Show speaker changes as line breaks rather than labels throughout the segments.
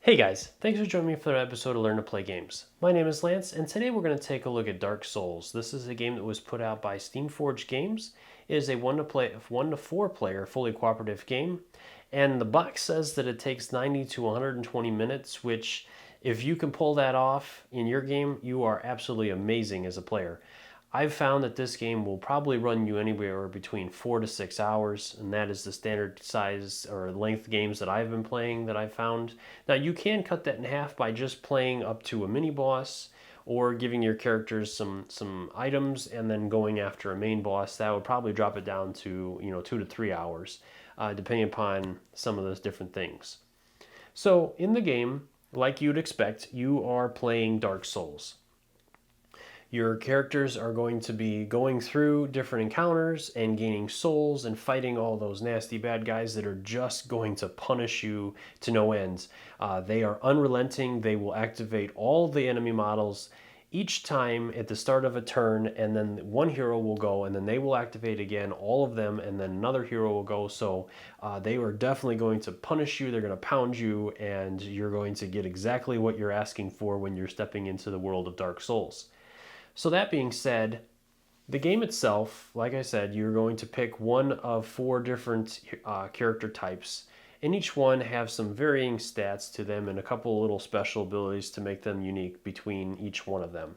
Hey guys, thanks for joining me for another episode of Learn to Play Games. My name is Lance, and today we're going to take a look at Dark Souls. This is a game that was put out by Steamforged Games. It is a 1 to 4 player fully cooperative game, and the box says that it takes 90 to 120 minutes, which if you can pull that off in your game, you are absolutely amazing as a player. I've found that this game will probably run you anywhere between 4 to 6 hours, and that is the standard size or length games that I've been playing that I've found. Now, you can cut that in half by just playing up to a mini boss or giving your characters some items and then going after a main boss. That would probably drop it down to 2 to 3 hours, depending upon some of those different things. So, in the game, like you'd expect, you are playing Dark Souls. Your characters are going to be going through different encounters and gaining souls and fighting all those nasty bad guys that are just going to punish you to no ends. They are unrelenting. They will activate all the enemy models each time at the start of a turn, and then one hero will go, and then they will activate again, all of them, and then another hero will go. So they are definitely going to punish you. They're going to pound you, and you're going to get exactly what you're asking for when you're stepping into the world of Dark Souls. So that being said, the game itself, like I said, you're going to pick one of 4 different character types, and each one have some varying stats to them and a couple little special abilities to make them unique between each one of them.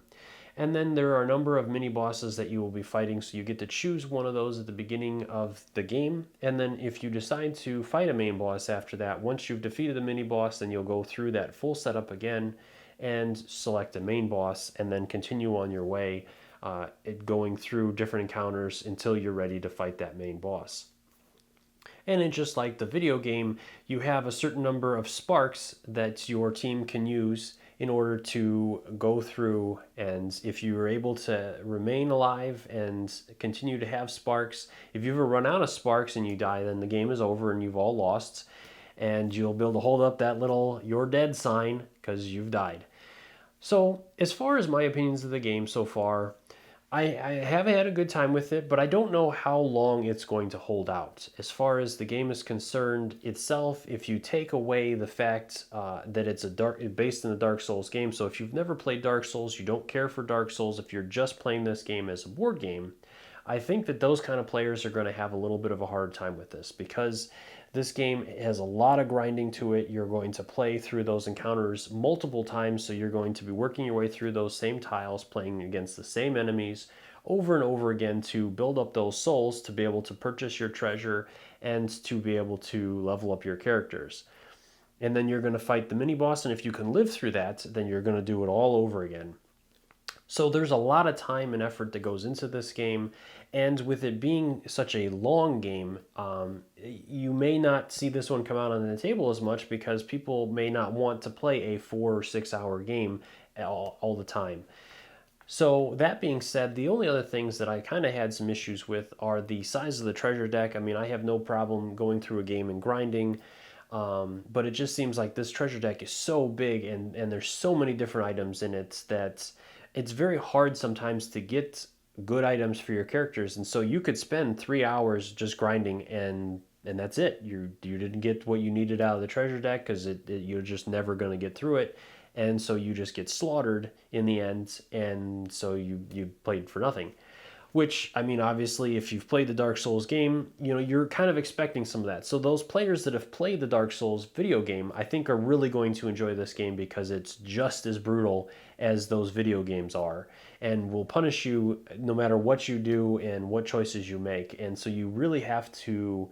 And then there are a number of mini bosses that you will be fighting, so you get to choose one of those at the beginning of the game. And then if you decide to fight a main boss after that, once you've defeated the mini boss, then you'll go through that full setup again and select a main boss and then continue on your way, going through different encounters until you're ready to fight that main boss. And it's just like the video game, you have a certain number of sparks that your team can use in order to go through, and if you are able to remain alive and continue to have sparks, if you ever run out of sparks and you die, then the game is over and you've all lost, and you'll be able to hold up that little "you're dead" sign because you've died. So, as far as my opinions of the game so far, I have had a good time with it, but I don't know how long it's going to hold out. As far as the game is concerned itself, if you take away the fact that it's based in the Dark Souls game, so if you've never played Dark Souls, you don't care for Dark Souls, if you're just playing this game as a board game, I think that those kind of players are going to have a little bit of a hard time with this because this game has a lot of grinding to it. You're going to play through those encounters multiple times, so you're going to be working your way through those same tiles, playing against the same enemies over and over again to build up those souls to be able to purchase your treasure and to be able to level up your characters. And then you're going to fight the mini boss, and if you can live through that, then you're going to do it all over again. So there's a lot of time and effort that goes into this game, and with it being such a long game, you may not see this one come out on the table as much because people may not want to play a 4 or 6 hour game all the time. So that being said, the only other things that I kind of had some issues with are the size of the treasure deck. I mean, I have no problem going through a game and grinding, but it just seems like this treasure deck is so big and there's so many different items in it that it's very hard sometimes to get good items for your characters, and so you could spend 3 hours just grinding and that's it. You didn't get what you needed out of the treasure deck because you're just never going to get through it, and so you just get slaughtered in the end, and so you played for nothing. Which, I mean, obviously, if you've played the Dark Souls game, you're kind of expecting some of that. So those players that have played the Dark Souls video game, I think are really going to enjoy this game because it's just as brutal as those video games are and will punish you no matter what you do and what choices you make. And so you really have to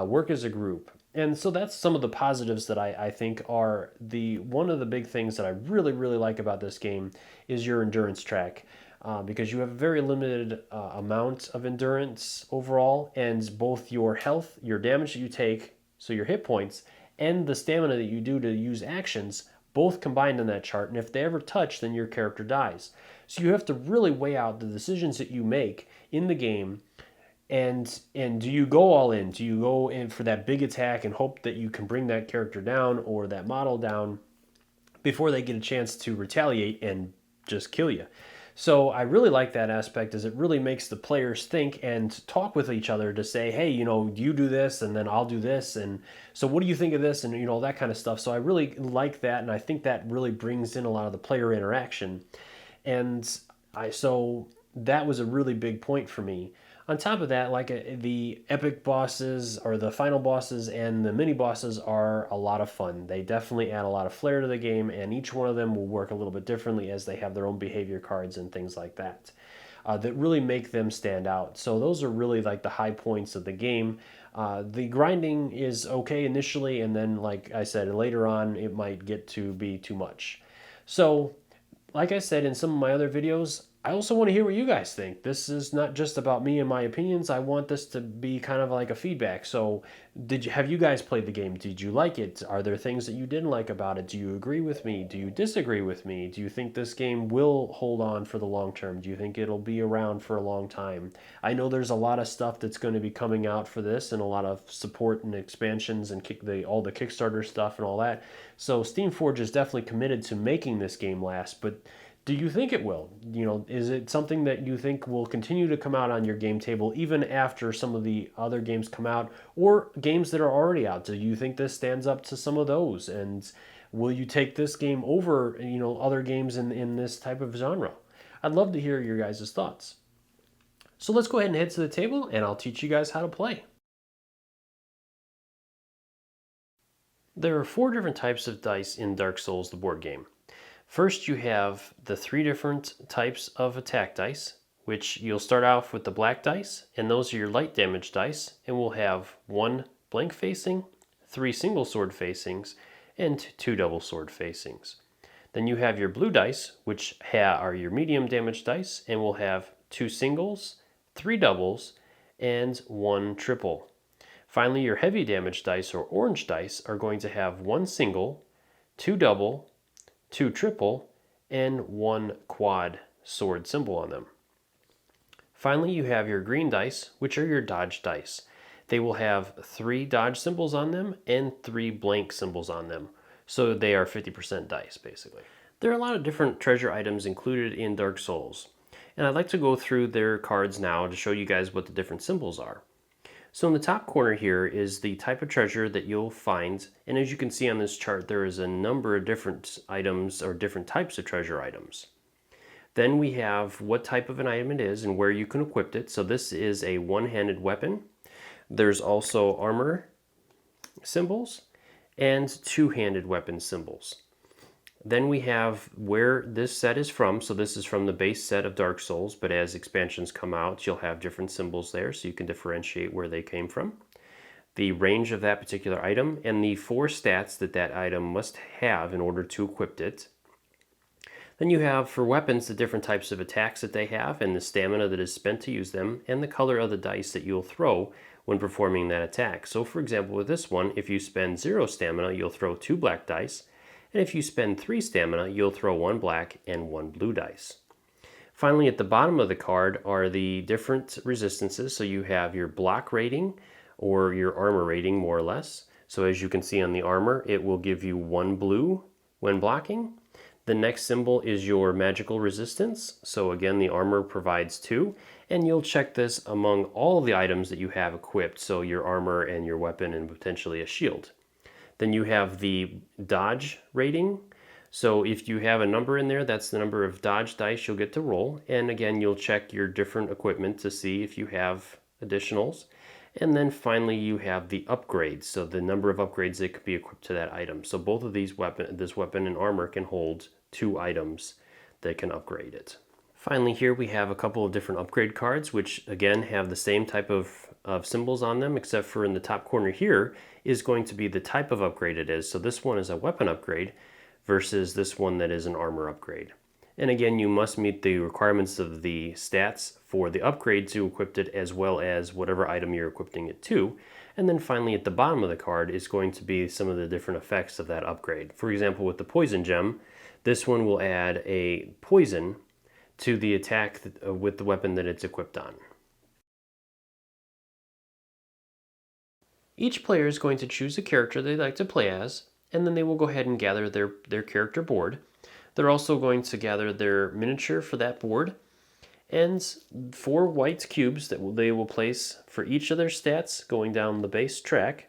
work as a group. And so that's some of the positives that I think are one of the big things that I really, really like about this game is your endurance track. Because you have a very limited amount of endurance overall, and both your health, your damage that you take, so your hit points, and the stamina that you do to use actions, both combined in that chart, and if they ever touch, then your character dies. So you have to really weigh out the decisions that you make in the game, and do you go all in? Do you go in for that big attack and hope that you can bring that character down or that model down before they get a chance to retaliate and just kill you? So I really like that aspect, as it really makes the players think and talk with each other to say, hey, you do this and then I'll do this. And so what do you think of this? And, that kind of stuff. So I really like that. And I think that really brings in a lot of the player interaction. And so that was a really big point for me. On top of that, the epic bosses or the final bosses and the mini bosses are a lot of fun. They definitely add a lot of flair to the game, and each one of them will work a little bit differently as they have their own behavior cards and things like that. That really make them stand out. So those are really like the high points of the game. The grinding is okay initially, and then, like I said, later on it might get to be too much. So like I said in some of my other videos, I also want to hear what you guys think. This is not just about me and my opinions. I want this to be kind of like a feedback. So, have you guys played the game? Did you like it? Are there things that you didn't like about it? Do you agree with me? Do you disagree with me? Do you think this game will hold on for the long term? Do you think it'll be around for a long time? I know there's a lot of stuff that's going to be coming out for this, and a lot of support and expansions and all the Kickstarter stuff and all that. So Steamforged is definitely committed to making this game last, but do you think it will? Is it something that you think will continue to come out on your game table even after some of the other games come out, or games that are already out? Do you think this stands up to some of those? And will you take this game over, other games in this type of genre? I'd love to hear your guys' thoughts. So let's go ahead and head to the table, and I'll teach you guys how to play. There are 4 different types of dice in Dark Souls, the board game. First, you have the 3 different types of attack dice, which you'll start off with the black dice, and those are your light damage dice, and we'll have 1 blank facing, 3 single sword facings, and 2 double sword facings. Then you have your blue dice, which are your medium damage dice, and we'll have 2 singles, 3 doubles, and 1 triple. Finally, your heavy damage dice or orange dice are going to have 1 single, 2 double, 2 triple, and 1 quad sword symbol on them. Finally, you have your green dice, which are your dodge dice. They will have 3 dodge symbols on them and 3 blank symbols on them. So they are 50% dice, basically. There are a lot of different treasure items included in Dark Souls, and I'd like to go through their cards now to show you guys what the different symbols are. So in the top corner here is the type of treasure that you'll find, and as you can see on this chart, there is a number of different items or different types of treasure items. Then we have what type of an item it is and where you can equip it. So this is a one-handed weapon. There's also armor symbols and two-handed weapon symbols. Then we have where this set is from. So this is from the base set of Dark Souls, but as expansions come out, you'll have different symbols there so you can differentiate where they came from. The range of that particular item and the 4 stats that item must have in order to equip it. Then you have for weapons the different types of attacks that they have and the stamina that is spent to use them and the color of the dice that you'll throw when performing that attack. So for example with this one, if you spend 0 stamina, you'll throw 2 black dice. And if you spend 3 stamina, you'll throw 1 black and 1 blue dice. Finally, at the bottom of the card are the different resistances. So you have your block rating or your armor rating, more or less. So as you can see on the armor, it will give you 1 blue when blocking. The next symbol is your magical resistance. So again, the armor provides 2. And you'll check this among all the items that you have equipped. So your armor and your weapon and potentially a shield. Then you have the dodge rating. So if you have a number in there, that's the number of dodge dice you'll get to roll. And again, you'll check your different equipment to see if you have additionals. And then finally, you have the upgrades. So the number of upgrades that could be equipped to that item. So both of these this weapon and armor can hold 2 items that can upgrade it. Finally, here we have a couple of different upgrade cards, which again have the same type of symbols on them, except for in the top corner here is going to be the type of upgrade it is. So this one is a weapon upgrade versus this one that is an armor upgrade. And again, you must meet the requirements of the stats for the upgrade to equip it as well as whatever item you're equipping it to. And then finally at the bottom of the card is going to be some of the different effects of that upgrade. For example, with the poison gem, this one will add a poison to the attack with the weapon that it's equipped on. Each player is going to choose a character they'd like to play as, and then they will go ahead and gather their character board. They're also going to gather their miniature for that board and 4 white cubes that they will place for each of their stats going down the base track.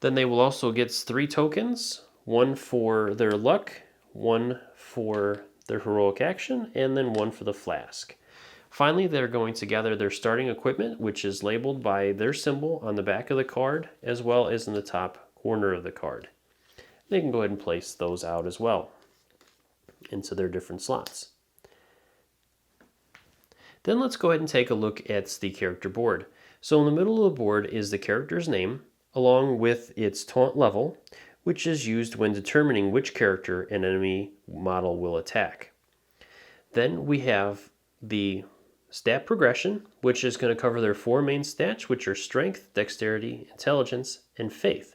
Then they will also get 3 tokens, 1 for their luck, 1 for their heroic action, and then 1 for the flask. Finally, they're going to gather their starting equipment, which is labeled by their symbol on the back of the card, as well as in the top corner of the card. They can go ahead and place those out as well into their different slots. Then let's go ahead and take a look at the character board. So in the middle of the board is the character's name, along with its taunt level, which is used when determining which character an enemy model will attack. Then we have the stat progression, which is going to cover their 4 main stats, which are strength, dexterity, intelligence, and faith.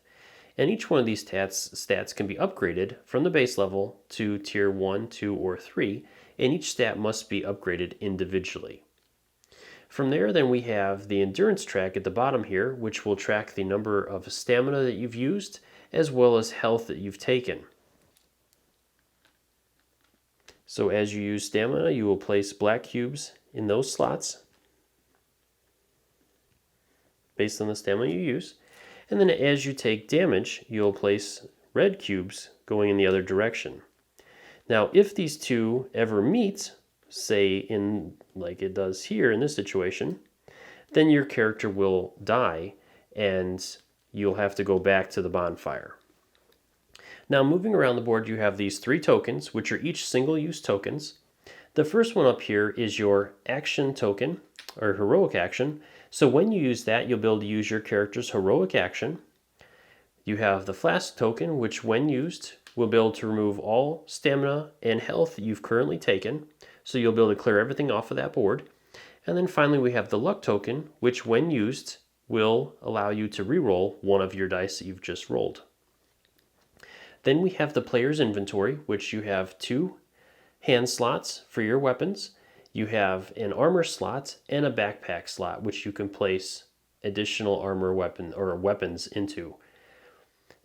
And each one of these stats can be upgraded from the base level to tier 1, 2, or 3, and each stat must be upgraded individually. From there, then we have the endurance track at the bottom here, which will track the number of stamina that you've used, as well as health that you've taken. So as you use stamina, you will place black cubes in those slots based on the stamina you use. And then as you take damage, you'll place red cubes going in the other direction. Now, if these two ever meet, say in like it does here in this situation, then your character will die and you'll have to go back to the bonfire. Now, moving around the board, you have these 3 tokens, which are each single-use tokens. The first one up here is your action token, or heroic action. So when you use that, you'll be able to use your character's heroic action. You have the flask token, which when used, will be able to remove all stamina and health that you've currently taken. So you'll be able to clear everything off of that board. And then finally, we have the luck token, which when used, will allow you to reroll one of your dice that you've just rolled. Then we have the player's inventory, which you have 2 hand slots for your weapons. You have an armor slot and a backpack slot, which you can place additional armor weapons into.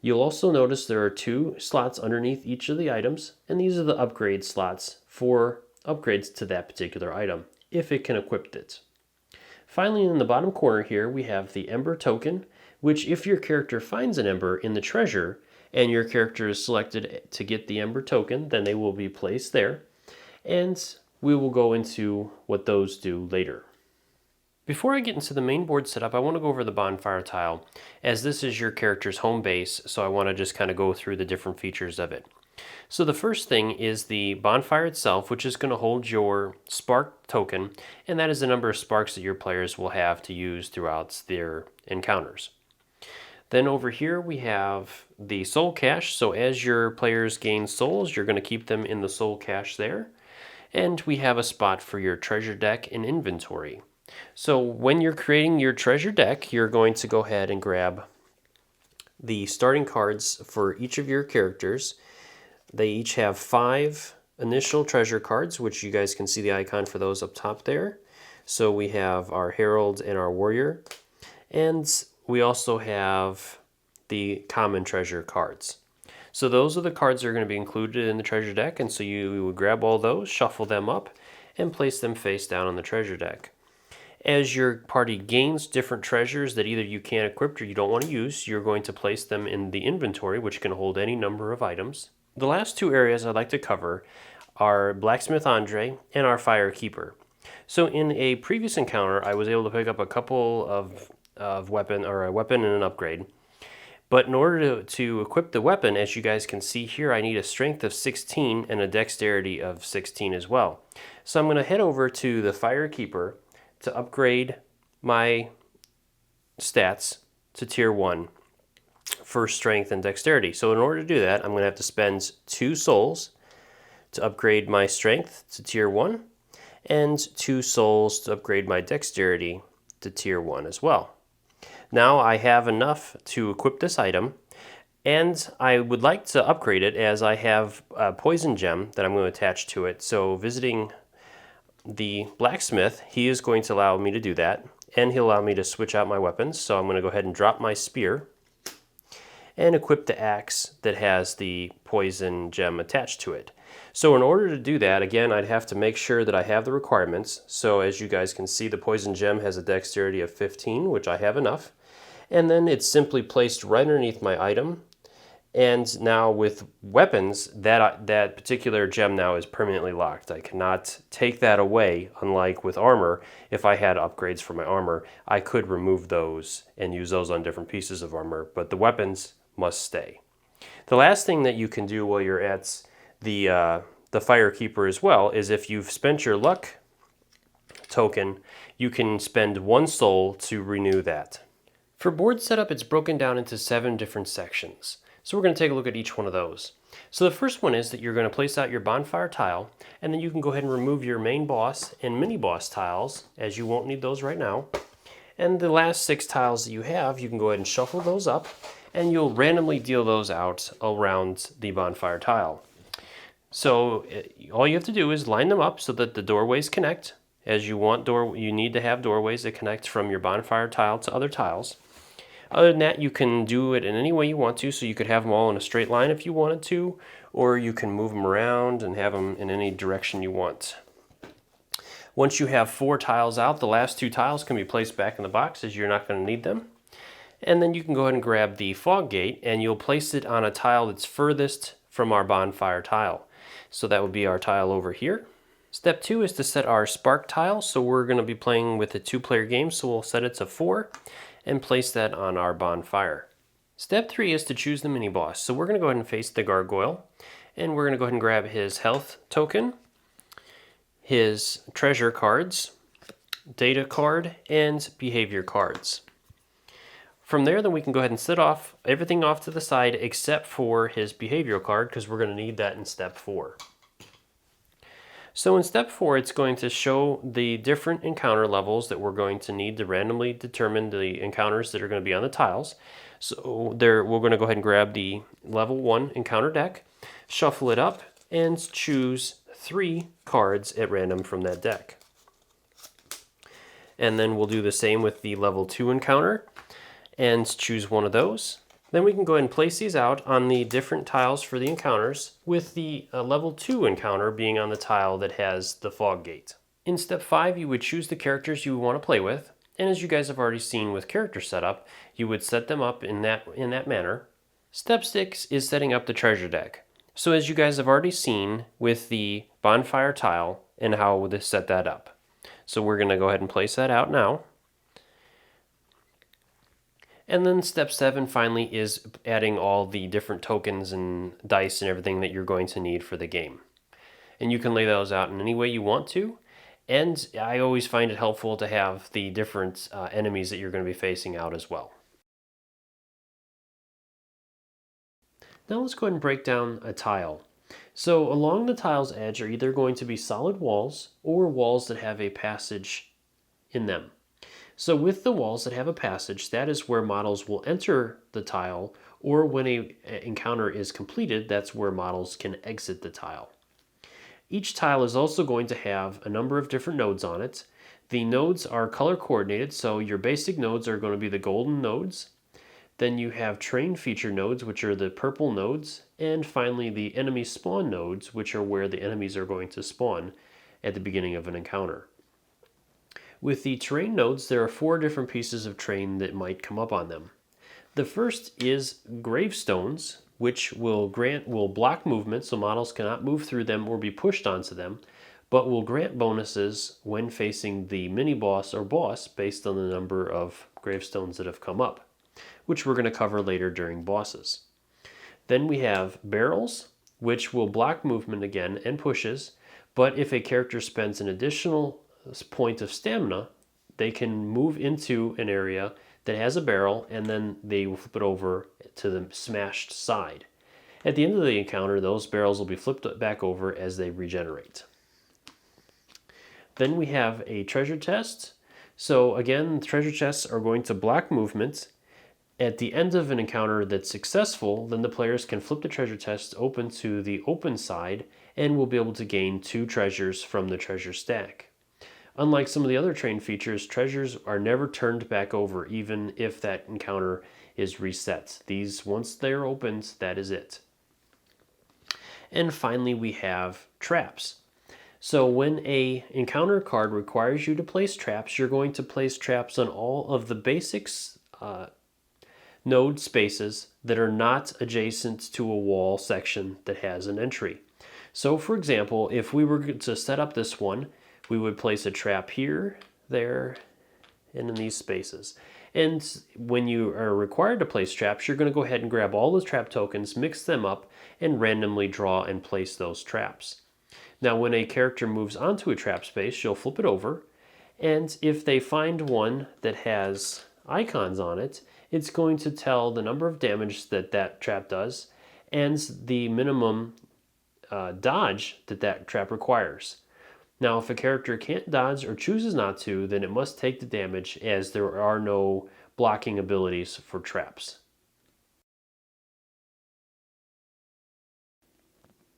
You'll also notice there are 2 slots underneath each of the items, and these are the upgrade slots for upgrades to that particular item, if it can equip it. Finally, in the bottom corner here, we have the Ember token, which if your character finds an Ember in the treasure, and your character is selected to get the Ember token, then they will be placed there. And we will go into what those do later. Before I get into the main board setup, I want to go over the bonfire tile, as this is your character's home base, so I want to just kind of go through the different features of it. So the first thing is the bonfire itself, which is going to hold your spark token, and that is the number of sparks that your players will have to use throughout their encounters. Then over here we have the soul cache, so as your players gain souls, you're going to keep them in the soul cache there. And we have a spot for your treasure deck and inventory. So when you're creating your treasure deck, you're going to go ahead and grab the starting cards for each of your characters. They each have 5 initial treasure cards, which you guys can see the icon for those up top there. So we have our Herald and our Warrior. And we also have the common treasure cards. So those are the cards that are going to be included in the treasure deck, and so you would grab all those, shuffle them up, and place them face down on the treasure deck. As your party gains different treasures that either you can't equip or you don't want to use, you're going to place them in the inventory, which can hold any number of items. The last 2 areas I'd like to cover are Blacksmith Andre and our Firekeeper. So in a previous encounter, I was able to pick up a couple of a weapon and an upgrade. But in order to equip the weapon, as you guys can see here, I need a strength of 16 and a dexterity of 16 as well. So I'm going to head over to the Firekeeper to upgrade my stats to tier 1 for strength and dexterity. So in order to do that, I'm going to have to spend 2 souls to upgrade my strength to tier 1 and 2 souls to upgrade my dexterity to tier 1 as well. Now I have enough to equip this item, and I would like to upgrade it as I have a poison gem that I'm going to attach to it. So visiting the blacksmith, he is going to allow me to do that, and he'll allow me to switch out my weapons. So I'm going to go ahead and drop my spear, and equip the axe that has the poison gem attached to it. So in order to do that, again, I'd have to make sure that I have the requirements. So as you guys can see, the poison gem has a dexterity of 15, which I have enough. And then it's simply placed right underneath my item. And now with weapons, that particular gem now is permanently locked. I cannot take that away, unlike with armor. If I had upgrades for my armor, I could remove those and use those on different pieces of armor, but the weapons must stay. The last thing that you can do while you're at the Firekeeper as well is if you've spent your luck token, you can spend 1 soul to renew that. For board setup, it's broken down into 7 different sections. So we're going to take a look at each one of those. So the first one is that you're going to place out your bonfire tile, and then you can go ahead and remove your main boss and mini boss tiles, as you won't need those right now. And the last 6 tiles that you have, you can go ahead and shuffle those up, and you'll randomly deal those out around the bonfire tile. So all you have to do is line them up so that the doorways connect, as you need to have doorways that connect from your bonfire tile to other tiles. Other than that, you can do it in any way you want to, so you could have them all in a straight line if you wanted to, or you can move them around and have them in any direction you want. Once you have 4 tiles out, the last 2 tiles can be placed back in the box as you're not going to need them. And then you can go ahead and grab the fog gate, and you'll place it on a tile that's furthest from our bonfire tile. So that would be our tile over here. Step 2 is to set our spark tile, so we're going to be playing with a 2-player game, so we'll set it to 4. And place that on our bonfire. Step 3 is to choose the mini boss. So we're going to go ahead and face the gargoyle, and we're going to go ahead and grab his health token, his treasure cards, data card, and behavior cards. From there, then we can go ahead and set off everything off to the side except for his behavioral card, because we're going to need that in step 4. So in step 4, it's going to show the different encounter levels that we're going to need to randomly determine the encounters that are going to be on the tiles. So we're going to go ahead and grab the level 1 encounter deck, shuffle it up, and choose 3 cards at random from that deck. And then we'll do the same with the level 2 encounter and choose one of those. Then we can go ahead and place these out on the different tiles for the encounters, with the level 2 encounter being on the tile that has the fog gate. In step 5, you would choose the characters you want to play with, and as you guys have already seen with character setup, you would set them up in that manner. Step 6 is setting up the treasure deck. So as you guys have already seen with the bonfire tile and how to set that up. So we're going to go ahead and place that out now. And then step 7 finally is adding all the different tokens and dice and everything that you're going to need for the game. And you can lay those out in any way you want to. And I always find it helpful to have the different enemies that you're going to be facing out as well. Now let's go ahead and break down a tile. So along the tile's edge are either going to be solid walls or walls that have a passage in them. So with the walls that have a passage, that is where models will enter the tile, or when an encounter is completed, that's where models can exit the tile. Each tile is also going to have a number of different nodes on it. The nodes are color coordinated, so your basic nodes are going to be the golden nodes. Then you have train feature nodes, which are the purple nodes, and finally the enemy spawn nodes, which are where the enemies are going to spawn at the beginning of an encounter. With the terrain nodes, there are 4 different pieces of terrain that might come up on them. The first is gravestones, which will block movement, so models cannot move through them or be pushed onto them, but will grant bonuses when facing the mini-boss or boss based on the number of gravestones that have come up, which we're going to cover later during bosses. Then we have barrels, which will block movement again and pushes, but if a character spends an additional point of stamina, they can move into an area that has a barrel, and then they will flip it over to the smashed side. At the end of the encounter, those barrels will be flipped back over as they regenerate. Then we have a treasure chest. So again, treasure chests are going to block movement. At the end of an encounter that's successful, then the players can flip the treasure chest open to the open side and will be able to gain 2 treasures from the treasure stack. Unlike some of the other train features, treasures are never turned back over, even if that encounter is reset. These, once they're opened, that is it. And finally, we have traps. So when a encounter card requires you to place traps, you're going to place traps on all of the basics node spaces that are not adjacent to a wall section that has an entry. So for example, if we were to set up this one, we would place a trap here, there, and in these spaces. And when you are required to place traps, you're going to go ahead and grab all the trap tokens, mix them up, and randomly draw and place those traps. Now when a character moves onto a trap space, you'll flip it over, and if they find one that has icons on it, it's going to tell the number of damage that that trap does and the minimum dodge that that trap requires. Now if a character can't dodge or chooses not to, then it must take the damage, as there are no blocking abilities for traps.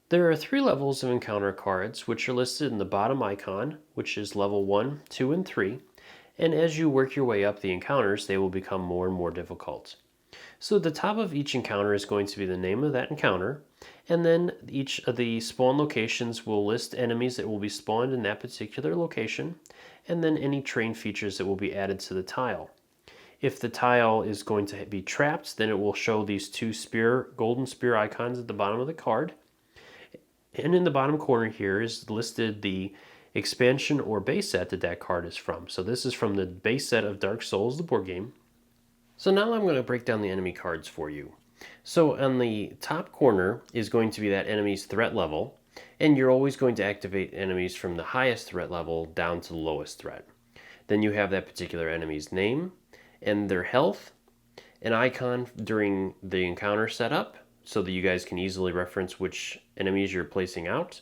There are 3 levels of encounter cards, which are listed in the bottom icon, which is level 1, 2, and 3. And as you work your way up the encounters, they will become more and more difficult. So the top of each encounter is going to be the name of that encounter, and then each of the spawn locations will list enemies that will be spawned in that particular location, and then any terrain features that will be added to the tile. If the tile is going to be trapped, then it will show these 2 golden spear icons at the bottom of the card. And in the bottom corner here is listed the expansion or base set that that card is from. So this is from the base set of Dark Souls, the board game. So now I'm going to break down the enemy cards for you. So on the top corner is going to be that enemy's threat level, and you're always going to activate enemies from the highest threat level down to the lowest threat. Then you have that particular enemy's name and their health, an icon during the encounter setup, so that you guys can easily reference which enemies you're placing out.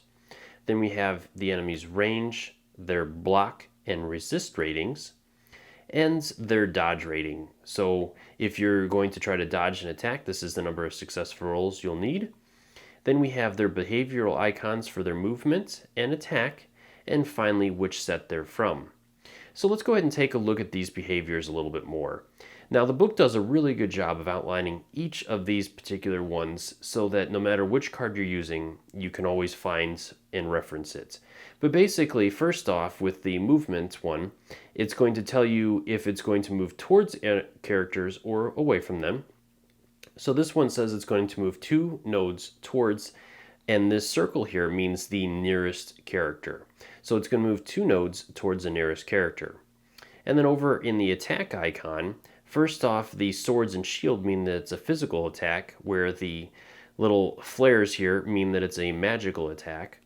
Then we have the enemy's range, their block and resist ratings, and their dodge rating. So if you're going to try to dodge an attack, this is the number of successful rolls you'll need. Then we have their behavioral icons for their movement and attack, and finally which set they're from. So let's go ahead and take a look at these behaviors a little bit more. Now the book does a really good job of outlining each of these particular ones so that no matter which card you're using, you can always find and reference it. But basically, first off, with the movement one, it's going to tell you if it's going to move towards characters or away from them. So this one says it's going to move 2 nodes towards, and this circle here means the nearest character. So it's going to move 2 nodes towards the nearest character. And then over in the attack icon, first off, the swords and shield mean that it's a physical attack, where the little flares here mean that it's a magical attack.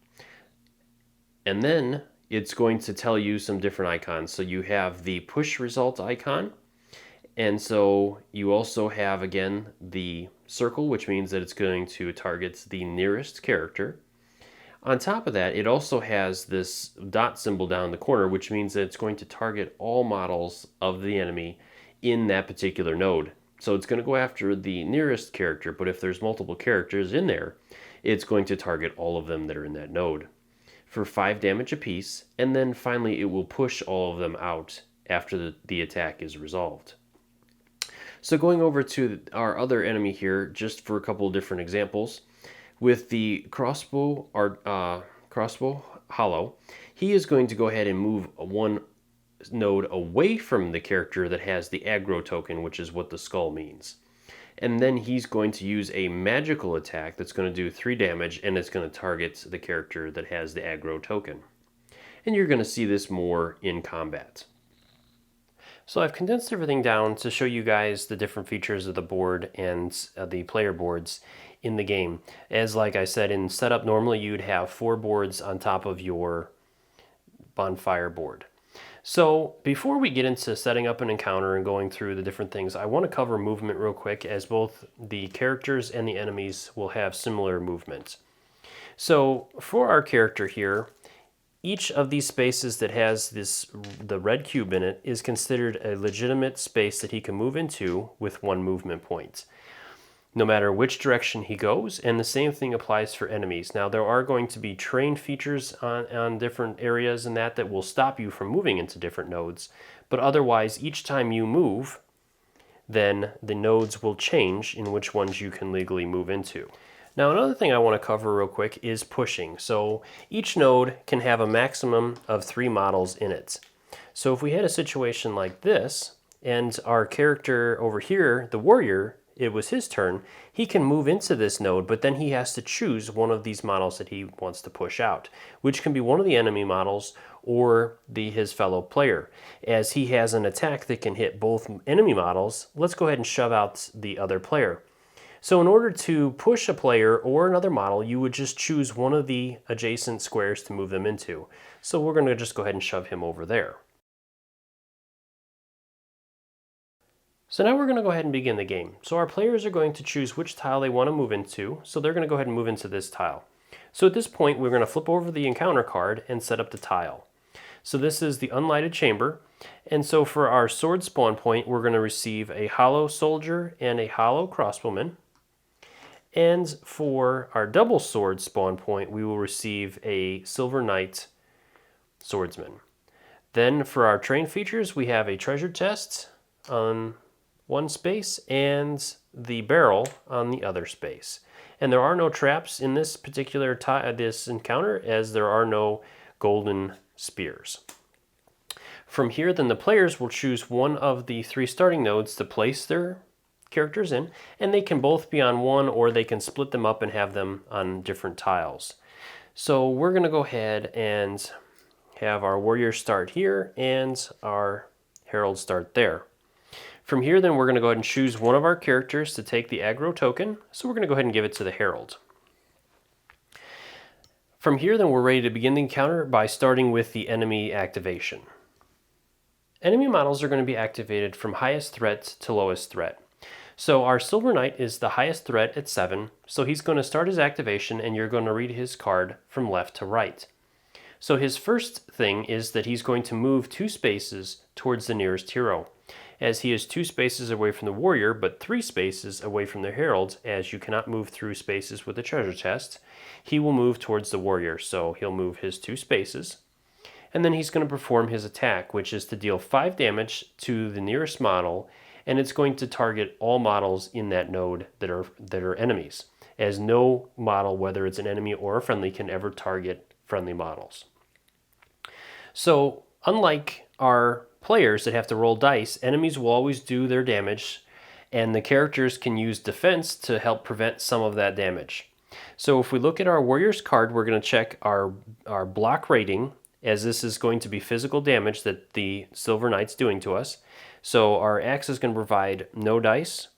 And then it's going to tell you some different icons. So you have the push result icon, and so you also have, again, the circle, which means that it's going to target the nearest character. On top of that, it also has this dot symbol down in the corner, which means that it's going to target all models of the enemy in that particular node. So it's going to go after the nearest character, but if there's multiple characters in there, it's going to target all of them that are in that node for 5 damage apiece, and then finally it will push all of them out after the attack is resolved. So going over to our other enemy here, just for a couple of different examples, with the crossbow hollow, he is going to go ahead and move 1 node away from the character that has the aggro token, which is what the skull means. And then he's going to use a magical attack that's going to do 3 damage, and it's going to target the character that has the aggro token. And you're going to see this more in combat. So I've condensed everything down to show you guys the different features of the board and the player boards in the game. As like I said, in setup, normally you'd have 4 boards on top of your bonfire board. So before we get into setting up an encounter and going through the different things, I want to cover movement real quick, as both the characters and the enemies will have similar movement. So for our character here, each of these spaces that has the red cube in it is considered a legitimate space that he can move into with 1 movement point, no matter which direction he goes, and the same thing applies for enemies. Now there are going to be terrain features on different areas and that will stop you from moving into different nodes, but otherwise each time you move, then the nodes will change in which ones you can legally move into. Now, another thing I want to cover real quick is pushing. So each node can have a maximum of 3 models in it. So if we had a situation like this, and our character over here, the warrior, it was his turn, he can move into this node, but then he has to choose one of these models that he wants to push out, which can be one of the enemy models or his fellow player. As he has an attack that can hit both enemy models, let's go ahead and shove out the other player. So in order to push a player or another model, you would just choose one of the adjacent squares to move them into. So we're going to just go ahead and shove him over there. So now we're going to go ahead and begin the game. So our players are going to choose which tile they want to move into. So they're going to go ahead and move into this tile. So at this point, we're going to flip over the encounter card and set up the tile. So this is the unlighted chamber. And so for our sword spawn point, we're going to receive a hollow soldier and a hollow crossbowman. And for our double sword spawn point, we will receive a silver knight swordsman. Then for our train features, we have a treasure chest on one space and the barrel on the other space. And there are no traps in this particular this encounter, as there are no golden spears. From here, then the players will choose one of the 3 starting nodes to place their characters in, and they can both be on one, or they can split them up and have them on different tiles. So we're going to go ahead and have our warrior start here and our herald start there. From here, then, we're going to go ahead and choose one of our characters to take the aggro token. So we're going to go ahead and give it to the herald. From here, then, we're ready to begin the encounter by starting with the enemy activation. Enemy models are going to be activated from highest threat to lowest threat. So our Silver Knight is the highest threat at 7, so he's going to start his activation, and you're going to read his card from left to right. So his first thing is that he's going to move 2 spaces towards the nearest hero, as he is 2 spaces away from the warrior, but 3 spaces away from the herald, as you cannot move through spaces with the treasure chest. He will move towards the warrior, so he'll move his 2 spaces. And then he's going to perform his attack, which is to deal 5 damage to the nearest model, and it's going to target all models in that node that are enemies, as no model, whether it's an enemy or a friendly, can ever target friendly models. So unlike our players that have to roll dice, enemies will always do their damage, and the characters can use defense to help prevent some of that damage. So if we look at our warrior's card, we're going to check our block rating, as this is going to be physical damage that the Silver Knight's doing to us. So our axe is going to provide no dice,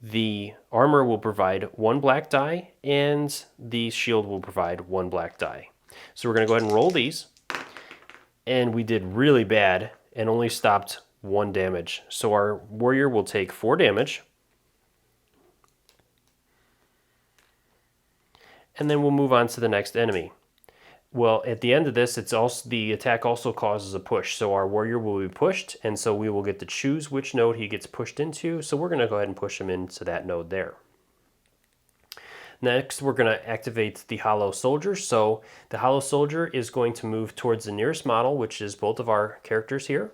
the armor will provide 1 black die, and the shield will provide 1 black die. So we're going to go ahead and roll these, and we did really bad and only stopped 1 damage. So our warrior will take 4 damage. And then we'll move on to the next enemy. Well, at the end of this, the attack also causes a push. So our warrior will be pushed, and so we will get to choose which node he gets pushed into. So we're going to go ahead and push him into that node there. Next, we're going to activate the Hollow Soldier. So the Hollow Soldier is going to move towards the nearest model, which is both of our characters here.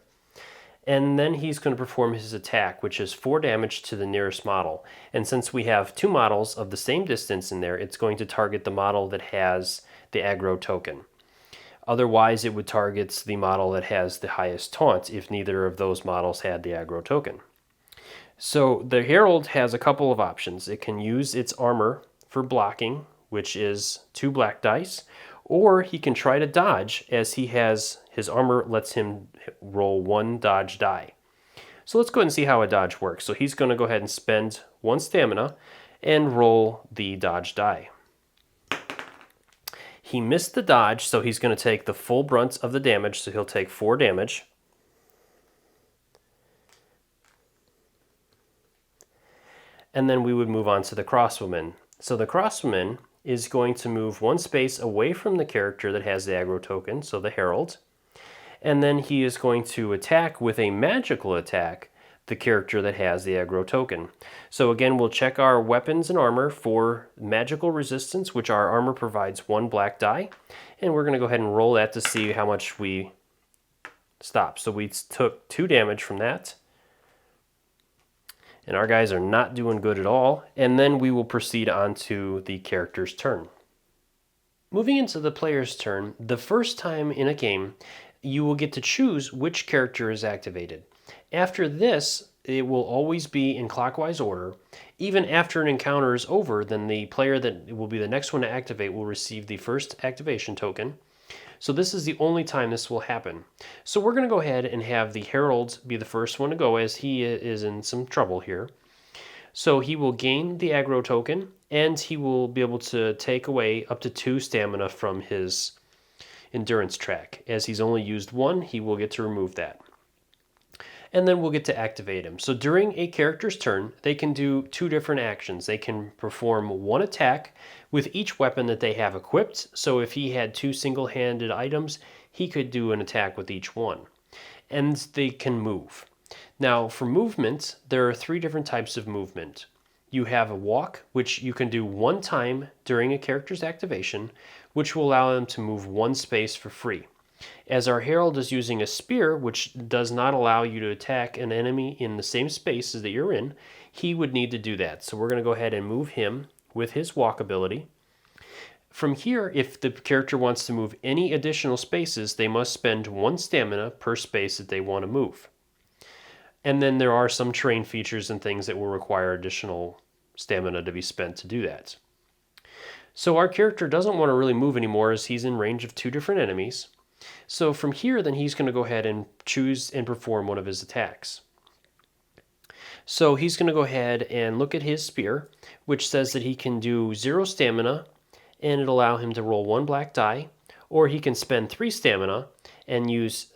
And then he's going to perform his attack, which is 4 damage to the nearest model. And since we have 2 models of the same distance in there, it's going to target the model that has the aggro token. Otherwise, it would target the model that has the highest taunt if neither of those models had the aggro token. So the Herald has a couple of options. It can use its armor for blocking, which is 2 black dice, or he can try to dodge, as his armor lets him roll 1 dodge die. So let's go ahead and see how a dodge works. So he's going to go ahead and spend 1 stamina and roll the dodge die. He missed the dodge, so he's going to take the full brunt of the damage, so he'll take 4 damage. And then we would move on to the crossbowman. So the crossbowman is going to move 1 space away from the character that has the aggro token, so the herald. And then he is going to attack with a magical attack the character that has the aggro token. So again, we'll check our weapons and armor for magical resistance, which our armor provides 1 black die. And we're going to go ahead and roll that to see how much we stop. So we took 2 damage from that. And our guys are not doing good at all. And then we will proceed on to the character's turn. Moving into the player's turn, the first time in a game, you will get to choose which character is activated. After this, it will always be in clockwise order. Even after an encounter is over, then the player that will be the next one to activate will receive the first activation token. So this is the only time this will happen. So we're going to go ahead and have the Herald be the first one to go, as he is in some trouble here. So he will gain the aggro token, and he will be able to take away up to 2 stamina from his endurance track. As he's only used 1, he will get to remove that. And then we'll get to activate him. So during a character's turn, they can do 2 different actions. They can perform 1 attack with each weapon that they have equipped. So if he had 2 single-handed items, he could do an attack with each one. And they can move. Now, for movement, there are 3 different types of movement. You have a walk, which you can do 1 time during a character's activation, which will allow them to move 1 space for free. As our Herald is using a spear, which does not allow you to attack an enemy in the same spaces that you're in, he would need to do that. So we're going to go ahead and move him with his walk ability. From here, if the character wants to move any additional spaces, they must spend 1 stamina per space that they want to move. And then there are some terrain features and things that will require additional stamina to be spent to do that. So our character doesn't want to really move anymore, as he's in range of 2 different enemies. So from here, then he's going to go ahead and choose and perform one of his attacks. So he's going to go ahead and look at his spear, which says that he can do 0 stamina, and it'll allow him to roll 1 black die, or he can spend 3 stamina and use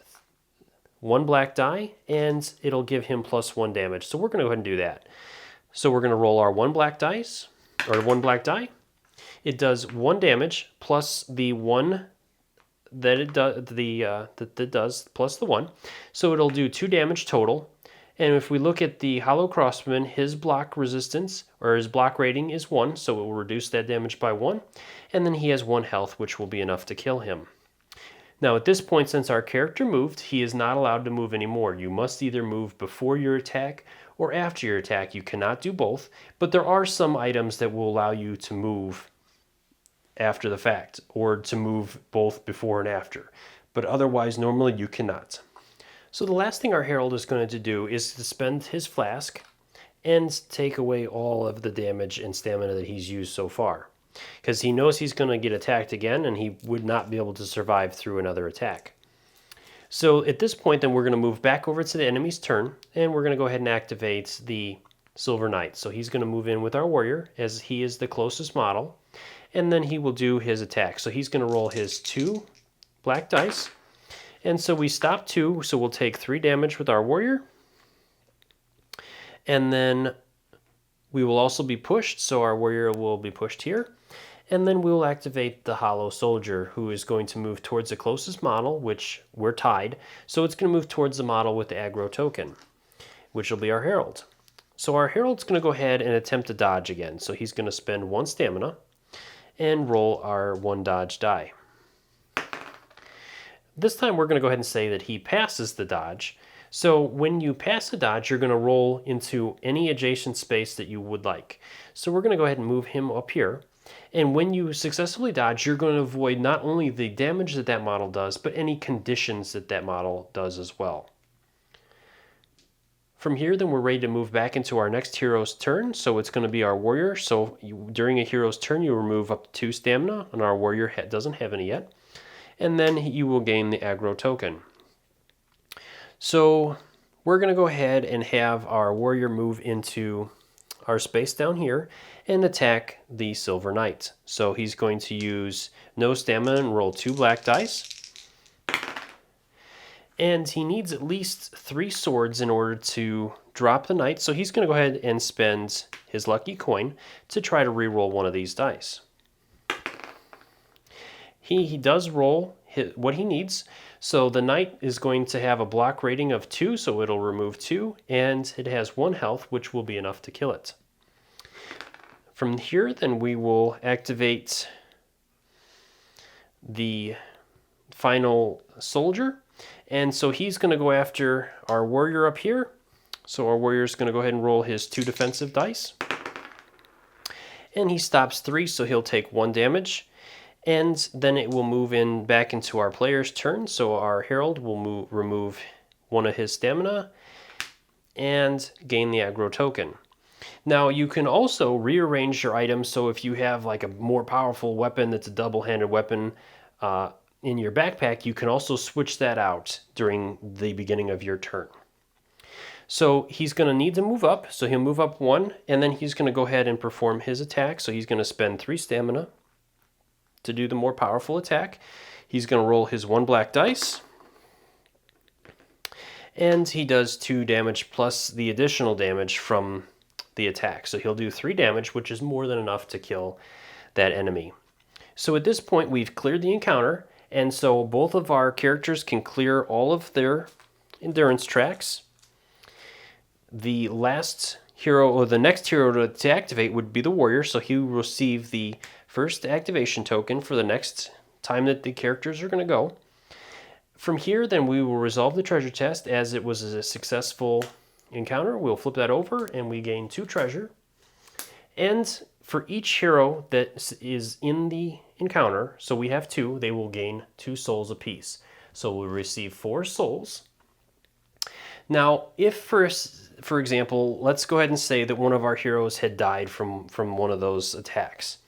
1 black die, and it'll give him +1 damage. So we're going to go ahead and do that. So we're going to roll our 1 black dice, or 1 black die. It does 1 damage plus the 1 that it does, that does plus the 1. So it'll do 2 damage total. And if we look at the Hollow Crossman, his block resistance, or his block rating is 1, so it will reduce that damage by 1. And then he has 1 health, which will be enough to kill him. Now at this point, since our character moved, he is not allowed to move anymore. You must either move before your attack or after your attack. You cannot do both, but there are some items that will allow you to move after the fact, or to move both before and after. But otherwise, normally you cannot. So the last thing our Herald is going to do is to spend his flask and take away all of the damage and stamina that he's used so far. Because he knows he's going to get attacked again, and he would not be able to survive through another attack. So at this point, then we're going to move back over to the enemy's turn, and we're going to go ahead and activate the Silver Knight. So he's going to move in with our warrior, as he is the closest model, and then he will do his attack. So he's going to roll his 2 black dice, and so we stop 2, so we'll take 3 damage with our warrior, and then we will also be pushed, so our warrior will be pushed here. And then we will activate the Hollow Soldier, who is going to move towards the closest model, which we're tied. So it's going to move towards the model with the aggro token, which will be our Herald. So our Herald's going to go ahead and attempt to dodge again. So he's going to spend 1 stamina and roll our 1 dodge die. This time we're going to go ahead and say that he passes the dodge. So when you pass a dodge, you're going to roll into any adjacent space that you would like. So we're going to go ahead and move him up here. And when you successfully dodge, you're going to avoid not only the damage that that model does, but any conditions that that model does as well. From here, then we're ready to move back into our next hero's turn. So it's going to be our warrior. So during a hero's turn, you remove up to 2 stamina, and our warrior doesn't have any yet. And then you will gain the aggro token. So we're going to go ahead and have our warrior move into our space down here and attack the Silver Knight. So he's going to use no stamina and roll 2 black dice. And he needs at least 3 swords in order to drop the knight. So he's going to go ahead and spend his lucky coin to try to re-roll one of these dice. He does roll what he needs. So the knight is going to have a block rating of 2, so it'll remove 2, and it has 1 health, which will be enough to kill it. From here, then we will activate the final soldier, and so he's going to go after our warrior up here. So our warrior is going to go ahead and roll his 2 defensive dice. And he stops 3, so he'll take 1 damage. And then it will move in back into our player's turn. So our herald will remove 1 of his stamina and gain the aggro token. Now you can also rearrange your items, so if you have like a more powerful weapon that's a double-handed weapon in your backpack, you can also switch that out during the beginning of your turn. So he's going to need to move up, so he'll move up 1, and then he's going to go ahead and perform his attack. So he's going to spend 3 stamina to do the more powerful attack. He's going to roll his 1 black dice, and he does 2 damage plus the additional damage from the attack. So he'll do 3 damage, which is more than enough to kill that enemy. So at this point, we've cleared the encounter, and so both of our characters can clear all of their endurance tracks. The last hero, or the next hero to activate would be the warrior, so he will receive the first activation token for the next time that the characters are going to go. From here, then we will resolve the treasure chest as it was a successful encounter. We'll flip that over and we gain 2 treasure. And for each hero that is in the encounter, so we have 2, they will gain 2 souls apiece. So we'll receive 4 souls. Now, if for example, let's go ahead and say that one of our heroes had died from one of those attacks.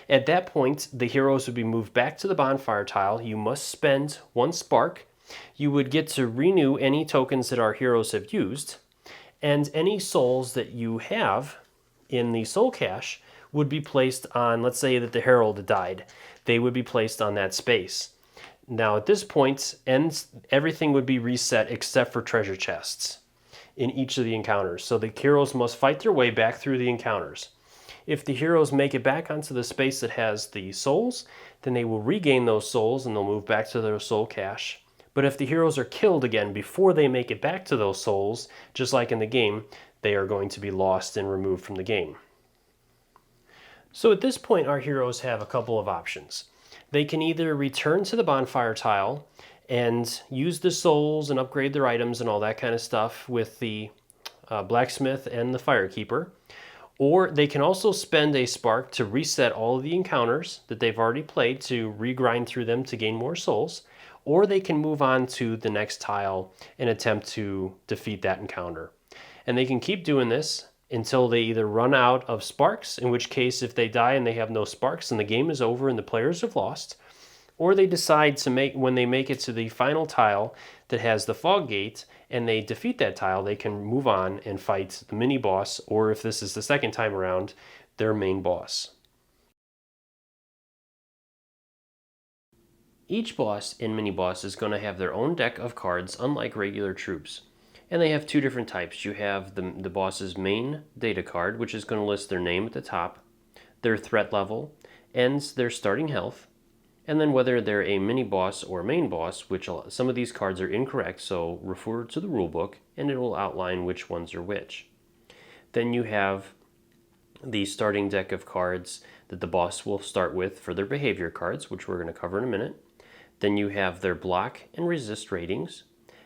At that point, the heroes would be moved back to the bonfire tile. You must spend 1 spark. You would get to renew any tokens that our heroes have used, and any souls that you have in the soul cache would be placed on, let's say that the herald died, they would be placed on that space. Now at this point, everything would be reset except for treasure chests in each of the encounters. So the heroes must fight their way back through the encounters. If the heroes make it back onto the space that has the souls, then they will regain those souls and they'll move back to their soul cache. But if the heroes are killed again before they make it back to those souls, just like in the game, they are going to be lost and removed from the game. So at this point, our heroes have a couple of options. They can either return to the bonfire tile and use the souls and upgrade their items and all that kind of stuff with the blacksmith and the firekeeper. Or they can also spend a spark to reset all of the encounters that they've already played to regrind through them to gain more souls. Or they can move on to the next tile and attempt to defeat that encounter. And they can keep doing this until they either run out of sparks, in which case if they die and they have no sparks, then the game is over and the players have lost. Or they decide to when they make it to the final tile that has the fog gate and they defeat that tile, they can move on and fight the mini boss, or if this is the second time around, their main boss. Each boss and mini boss is going to have their own deck of cards, unlike regular troops. And they have 2 different types. You have the boss's main data card, which is going to list their name at the top, their threat level, and their starting health. And then whether they're a mini boss or main boss, which some of these cards are incorrect, so refer to the rulebook and it will outline which ones are which. Then you have the starting deck of cards that the boss will start with for their behavior cards, which we're going to cover in a minute. Then you have their block and resist ratings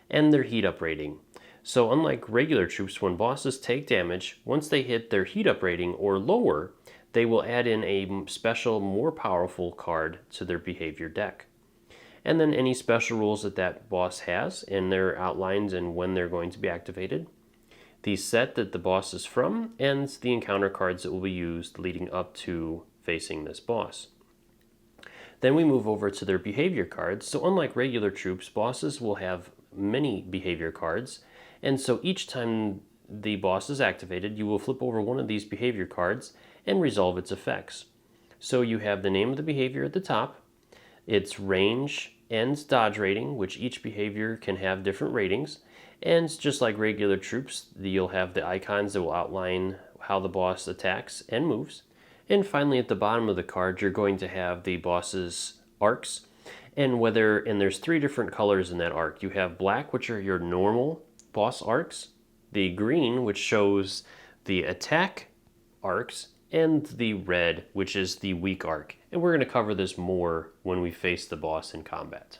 and their heat up rating. So unlike regular troops, when bosses take damage, once they hit their heat up rating or lower, they will add in a special, more powerful card to their behavior deck. And then any special rules that that boss has, and their outlines and when they're going to be activated, the set that the boss is from, and the encounter cards that will be used leading up to facing this boss. Then we move over to their behavior cards. So unlike regular troops, bosses will have many behavior cards, and so each time the boss is activated, you will flip over one of these behavior cards and resolve its effects. So you have the name of the behavior at the top, its range and dodge rating, which each behavior can have different ratings, and just like regular troops, you'll have the icons that will outline how the boss attacks and moves. And finally, at the bottom of the card, you're going to have the boss's arcs, and there's 3 different colors in that arc. You have black, which are your normal boss arcs, the green, which shows the attack arcs, and the red, which is the weak arc. And we're going to cover this more when we face the boss in combat.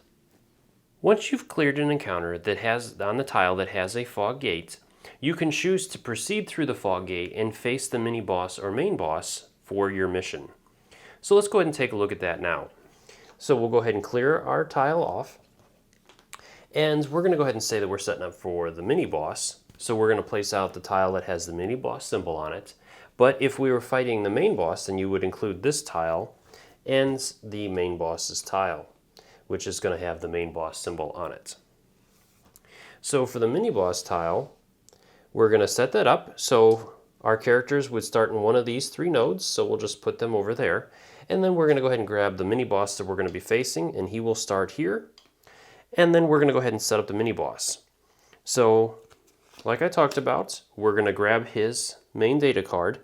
Once you've cleared an encounter that has on the tile that has a fog gate, You can choose to proceed through the fog gate and face the mini boss or main boss for your mission. So let's go ahead and take a look at that now. So we'll go ahead and clear our tile off. And we're going to go ahead and say that we're setting up for the mini boss. So we're going to place out the tile that has the mini boss symbol on it. But if we were fighting the main boss, then you would include this tile and the main boss's tile, which is going to have the main boss symbol on it. So for the mini boss tile, we're going to set that up so our characters would start in one of these 3 nodes, so we'll just put them over there. And then we're going to go ahead and grab the mini boss that we're going to be facing, and he will start here. And then we're going to go ahead and set up the mini boss. So, like I talked about, we're going to grab his main data card.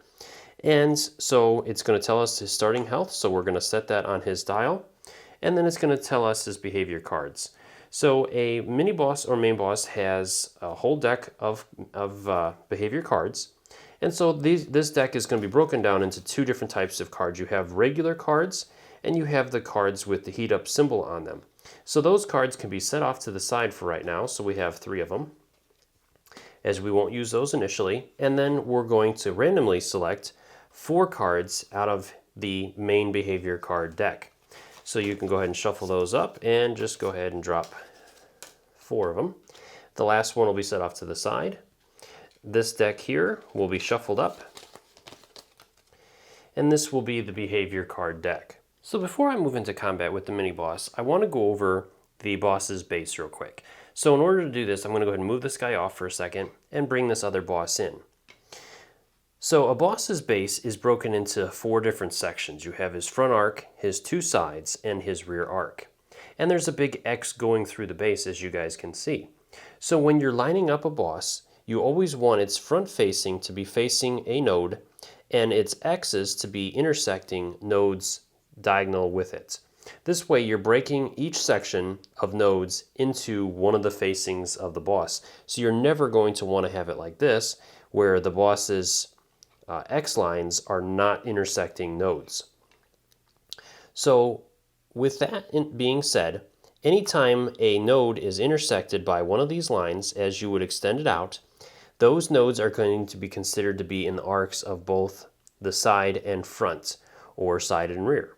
And so it's going to tell us his starting health, so we're going to set that on his dial. And then it's going to tell us his behavior cards. So a mini boss or main boss has a whole deck of behavior cards. And so this deck is going to be broken down into 2 different types of cards. You have regular cards, and you have the cards with the heat up symbol on them. So those cards can be set off to the side for right now, so we have 3 of them, as we won't use those initially. And then we're going to randomly select 4 cards out of the main behavior card deck. So you can go ahead and shuffle those up and just go ahead and drop 4 of them. The last one will be set off to the side. This deck here will be shuffled up, and this will be the behavior card deck. So before I move into combat with the mini boss, I want to go over the boss's base real quick. So in order to do this, I'm going to go ahead and move this guy off for a second and bring this other boss in. So a boss's base is broken into 4 different sections. You have his front arc, his 2 sides, and his rear arc. And there's a big X going through the base, as you guys can see. So when you're lining up a boss, you always want its front facing to be facing a node and its X's to be intersecting nodes diagonal with it. This way you're breaking each section of nodes into one of the facings of the boss. So you're never going to want to have it like this, where the boss's X lines are not intersecting nodes. So with that being said, anytime a node is intersected by one of these lines, as you would extend it out, those nodes are going to be considered to be in the arcs of both the side and front, or side and rear.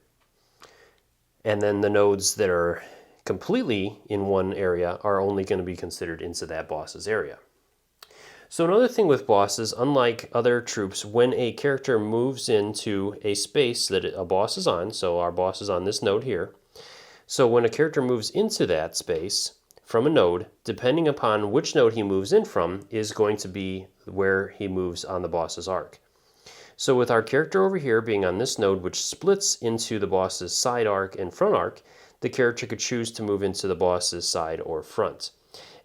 And then the nodes that are completely in one area are only going to be considered into that boss's area. So another thing with bosses, unlike other troops, when a character moves into a space that a boss is on, so our boss is on this node here, so when a character moves into that space from a node, depending upon which node he moves in from, is going to be where he moves on the boss's arc. So with our character over here being on this node, which splits into the boss's side arc and front arc, the character could choose to move into the boss's side or front.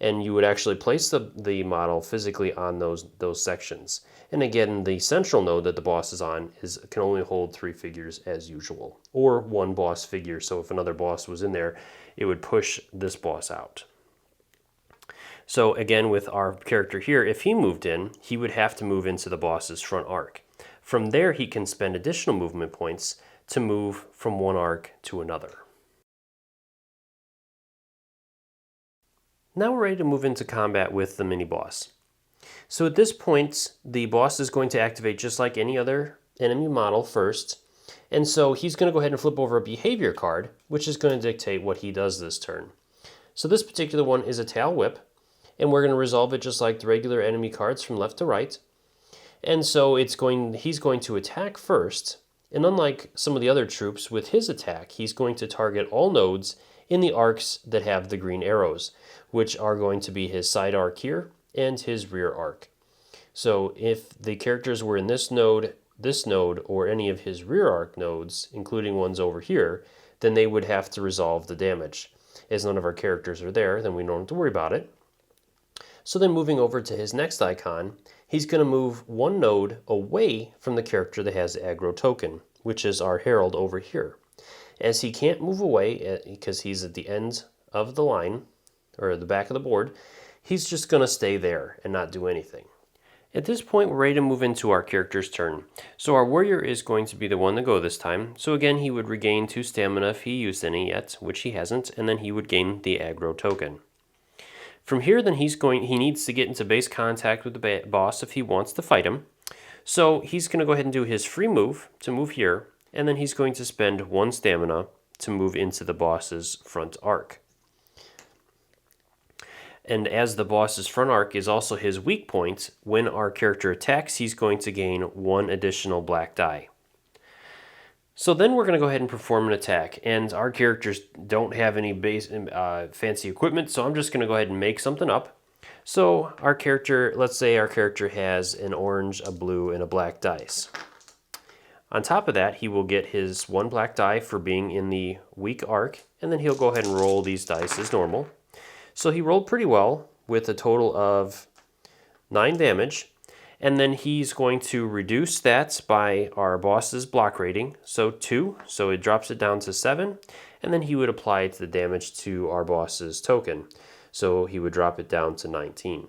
And you would actually place the model physically on those sections. And again, the central node that the boss is on can only hold 3 figures as usual, or 1 boss figure. So if another boss was in there, it would push this boss out. So again, with our character here, if he moved in, he would have to move into the boss's front arc. From there, he can spend additional movement points to move from one arc to another. Now we're ready to move into combat with the mini-boss. So at this point, the boss is going to activate just like any other enemy model first. And so he's going to go ahead and flip over a behavior card, which is going to dictate what he does this turn. So this particular one is a tail whip, and we're going to resolve it just like the regular enemy cards from left to right. And so he's going to attack first, and unlike some of the other troops, with his attack, he's going to target all nodes in the arcs that have the green arrows, which are going to be his side arc here and his rear arc. So if the characters were in this node, or any of his rear arc nodes, including ones over here, then they would have to resolve the damage. As none of our characters are there, then we don't have to worry about it. So then moving over to his next icon, he's going to move 1 node away from the character that has the aggro token, which is our herald over here. As he can't move away because he's at the end of the line, or the back of the board, he's just going to stay there and not do anything. At this point, we're ready to move into our character's turn. So our warrior is going to be the one to go this time. So again, he would regain 2 stamina if he used any yet, which he hasn't, and then he would gain the aggro token. From here, then he needs to get into base contact with the boss if he wants to fight him. So he's going to go ahead and do his free move to move here, and then he's going to spend 1 stamina to move into the boss's front arc. And as the boss's front arc is also his weak point, when our character attacks, he's going to gain 1 additional black die. So then we're going to go ahead and perform an attack, and our characters don't have any fancy equipment, so I'm just going to go ahead and make something up. So our character, let's say our character has an orange, a blue, and a black dice. On top of that, he will get his 1 black die for being in the weak arc, and then he'll go ahead and roll these dice as normal. So he rolled pretty well with a total of 9 damage. And then he's going to reduce that by our boss's block rating, so 2, so it drops it down to 7, and then he would apply the damage to our boss's token, so he would drop it down to 19.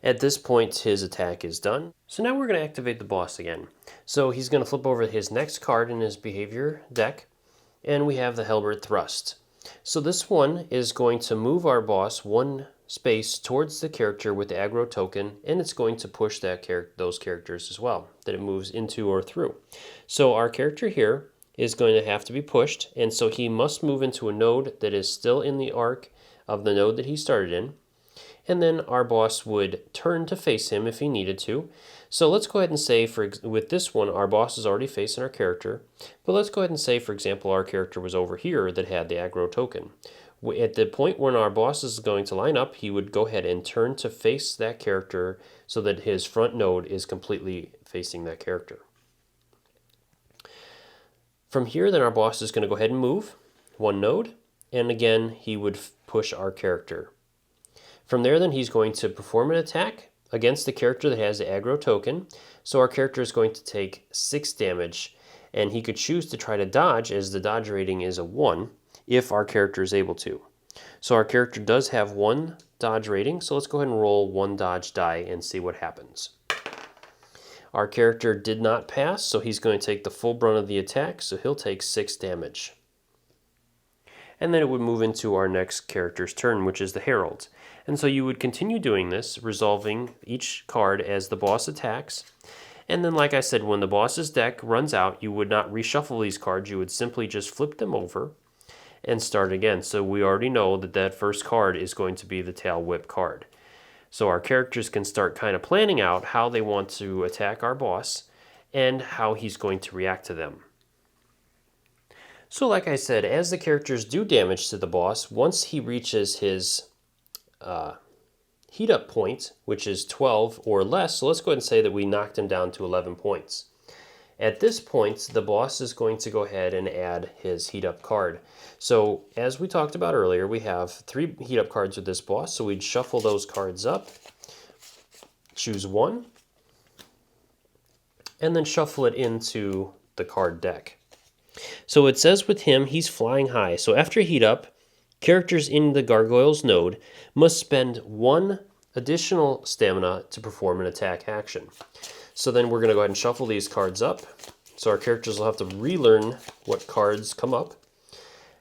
At this point, his attack is done. So now we're going to activate the boss again. So he's going to flip over his next card in his behavior deck, and we have the Halberd Thrust. So this one is going to move our boss 1 space towards the character with the aggro token, and it's going to push those characters as well that it moves into or through. So our character here is going to have to be pushed, and so he must move into a node that is still in the arc of the node that he started in, and then our boss would turn to face him if he needed to. So let's go ahead and say, with this one, our boss is already facing our character, but let's go ahead and say, for example, our character was over here that had the aggro token. At the point when our boss is going to line up, he would go ahead and turn to face that character so that his front node is completely facing that character. From here, then our boss is going to go ahead and move 1 node, and again, he would push our character. From there, then he's going to perform an attack against the character that has the aggro token. So our character is going to take 6 damage, and he could choose to try to dodge, as the dodge rating is a 1, if our character is able to. So our character does have 1 dodge rating, so let's go ahead and roll 1 dodge die and see what happens. Our character did not pass, so he's going to take the full brunt of the attack, so he'll take 6 damage. And then it would move into our next character's turn, which is the Herald. And so you would continue doing this, resolving each card as the boss attacks. And then, like I said, when the boss's deck runs out, you would not reshuffle these cards. You would simply just flip them over and start again. So we already know that that first card is going to be the Tail Whip card. So our characters can start kind of planning out how they want to attack our boss and how he's going to react to them. So like I said, as the characters do damage to the boss, once he reaches his heat up point, which is 12 or less, so let's go ahead and say that we knocked him down to 11 points. At this point, the boss is going to go ahead and add his heat up card. So as we talked about earlier, we have 3 heat up cards with this boss, so we'd shuffle those cards up, choose 1, and then shuffle it into the card deck. So it says with him, he's flying high. So after heat up, characters in the Gargoyles node must spend 1 additional stamina to perform an attack action. So then we're going to go ahead and shuffle these cards up. So our characters will have to relearn what cards come up.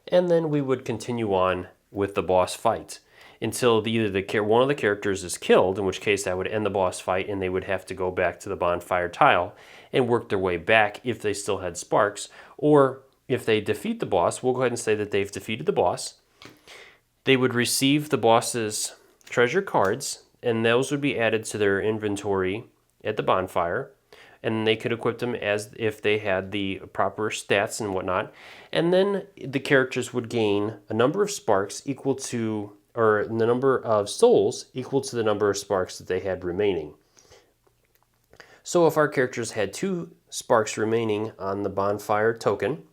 And then we would continue on with the boss fight until either one of the characters is killed, in which case that would end the boss fight and they would have to go back to the bonfire tile and work their way back if they still had sparks. Or if they defeat the boss, we'll go ahead and say that they've defeated the boss. They would receive the boss's treasure cards, and those would be added to their inventory at the bonfire, and they could equip them as if they had the proper stats and whatnot. And then the characters would gain a number of sparks equal to, or the number of souls equal to the number of sparks that they had remaining. So if our characters had 2 sparks remaining on the bonfire token,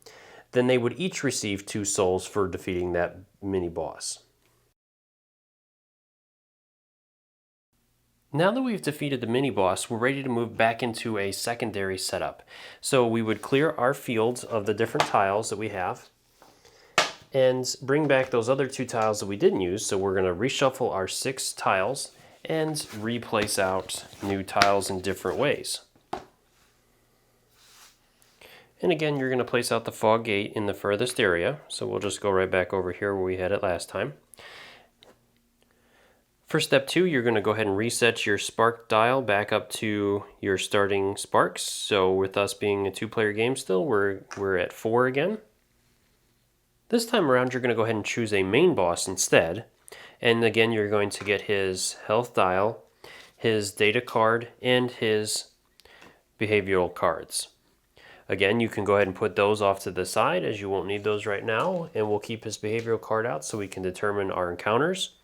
then they would each receive 2 souls for defeating that mini boss. Now that we've defeated the mini boss, we're ready to move back into a secondary setup. So we would clear our fields of the different tiles that we have and bring back those other 2 tiles that we didn't use. So we're going to reshuffle our 6 tiles and replace out new tiles in different ways. And again, you're going to place out the fog gate in the furthest area. So we'll just go right back over here where we had it last time. For step 2, you're going to go ahead and reset your spark dial back up to your starting sparks. So with us being a 2-player game still, we're at 4 again. This time around, you're going to go ahead and choose a main boss instead. And again, you're going to get his health dial, his data card, and his behavioral cards. Again, you can go ahead and put those off to the side as you won't need those right now, and we'll keep his behavioral card out so we can determine our encounters.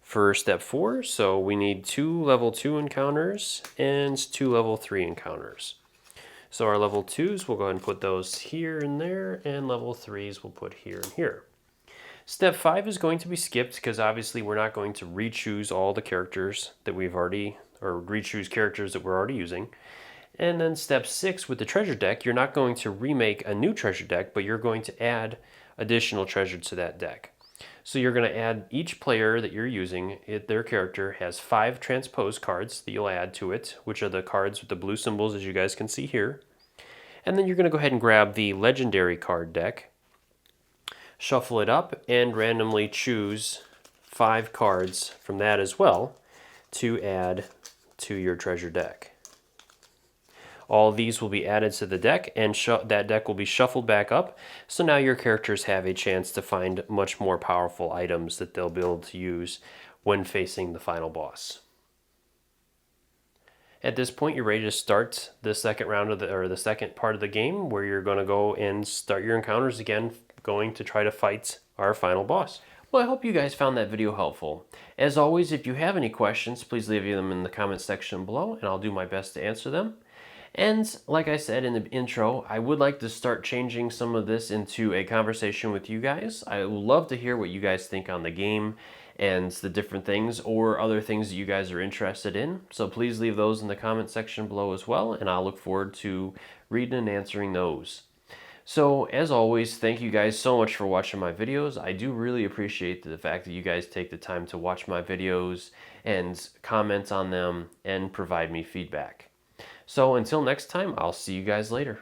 For step 4, so we need 2 level 2 encounters and 2 level 3 encounters. So our level 2s, we'll go ahead and put those here and there, and level 3s we'll put here and here. Step 5 is going to be skipped because obviously we're not going to re-choose all the characters that we've already, or re-choose characters that we're already using. And then step 6 with the treasure deck, you're not going to remake a new treasure deck, but you're going to add additional treasure to that deck. So you're going to add each player that you're using, their character has 5 transpose cards that you'll add to it, which are the cards with the blue symbols as you guys can see here. And then you're going to go ahead and grab the legendary card deck, shuffle it up, and randomly choose 5 cards from that as well to add to your treasure deck. All these will be added to the deck, and that deck will be shuffled back up, so now your characters have a chance to find much more powerful items that they'll be able to use when facing the final boss. At this point, you're ready to start the second round of the second part of the game, where you're going to go and start your encounters again, going to try to fight our final boss. Well, I hope you guys found that video helpful. As always, if you have any questions, please leave them in the comment section below, and I'll do my best to answer them. And like I said in the intro, I would like to start changing some of this into a conversation with you guys. I would love to hear what you guys think on the game and the different things or other things that you guys are interested in. So please leave those in the comment section below as well, and I'll look forward to reading and answering those. So as always, thank you guys so much for watching my videos. I do really appreciate the fact that you guys take the time to watch my videos and comment on them and provide me feedback. So until next time, I'll see you guys later.